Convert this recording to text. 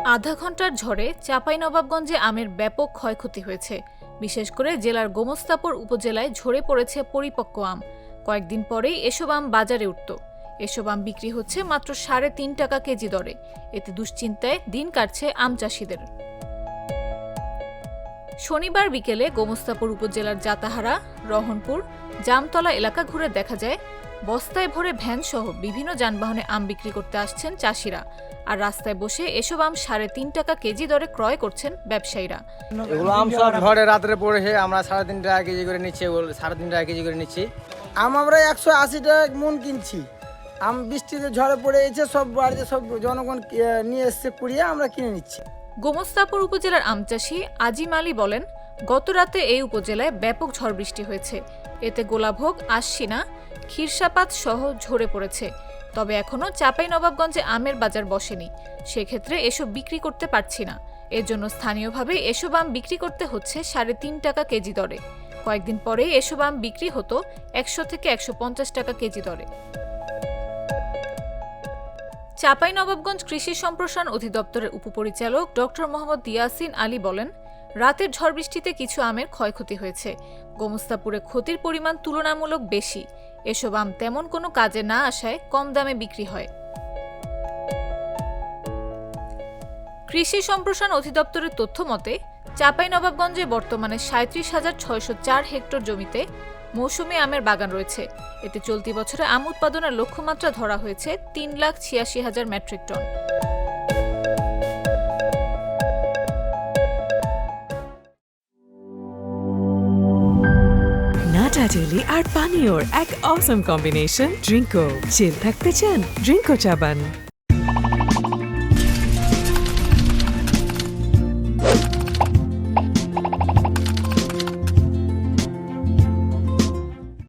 আধা ঘন্টার ঝড়ে চাঁপাইনবাবগঞ্জে আমের ব্যাপক ক্ষয়ক্ষতি হয়েছে। বিশেষ করে জেলার গোমস্তাপুর উপজেলায় ঝরে পড়েছে পরিপক্ক আম। কয়েকদিন পরেই এসব আম বাজারে উঠত। এসব আম বিক্রি হচ্ছে মাত্র ৩.৫ টাকা কেজি দরে। এতে দুশ্চিন্তায় দিন কাটছে আম চাষিদের। শনিবার বিকেলে গোমস্তাপুর উপজেলার জাতাহারা, রহনপুর, জামতলা এলাকা ঘুরে দেখা যায় বস্তায় ভরে ভ্যানসহ বিভিন্ন যানবাহনে আম বিক্রি করতে আসছেন চাষিরা। আর রাস্তায় বসে এসব আম ৩.৫ টাকা কেজি দরে ক্রয় করছেন ব্যবসায়ীরা। এগুলো আম সব ঝড়ে রাত্রে পড়েছে, আমরা ৩.৫ টাকা কেজি করে নিচ্ছি। এগুলো ৩.৫ টাকা কেজি করে নিচ্ছি। আম আমরা ১৮০ টাকা মন কিনছি। আম বৃষ্টিতে ঝড়ে পড়ে গেছে, সব বাড়িতে সব জনগণ নিয়ে এসছে কুড়িয়ে আমরা কিনে নিচ্ছি। গোমস্তাপুর উপজেলার আম চাষি আজিম আলী বলেন, গত রাতে এই উপজেলায় ব্যাপক ঝড় বৃষ্টি হয়েছে। এতে গোলাভোগ, আশ্বিনা, ক্ষীরসাপাত সহ ঝরে পড়েছে। তবে এখনও চাঁপাইনবাবগঞ্জে আমের বাজার বসেনি। সেক্ষেত্রে এসব বিক্রি করতে পারছি না। এর জন্য স্থানীয়ভাবে এসব আম বিক্রি করতে হচ্ছে ৩.৫ টাকা কেজি দরে। কয়েকদিন পরে এসব আম বিক্রি হতো ১০০ থেকে ১৫০ টাকা কেজি দরে। চাঁপাইনবাবগঞ্জ কৃষি সম্প্রসারণ অধিদপ্তরের উপপরিচালক ডক্টর মোহাম্মদ ইয়াসিন আলী বলেন, রাতের ঝড় বৃষ্টিতে কিছু আমের ক্ষয়ক্ষতি হয়েছে। গোমস্তাপুরে ক্ষতির পরিমাণ তুলনামূলক বেশি। এসব আম তেমন কোনো কাজে না আসায় কম দামে বিক্রি হয়। কৃষি সম্প্রসারণ অধিদপ্তরের তথ্য মতে চাঁপাইনবাবগঞ্জে বর্তমানে ৩৭,৬০৪ হেক্টর জমিতে মৌসুমী আমের বাগান রয়েছে। এতে চলতি বছরে আম উৎপাদনের লক্ষ্যমাত্রা ধরা হয়েছে ৩,৮৬,০০০ মেট্রিক টন। নাটা জেলি আর পানীয়র এক অসম কম্বিনেশন ড্রিঙ্কো। চিল থাকতে চান, ড্রিঙ্কো চাবান।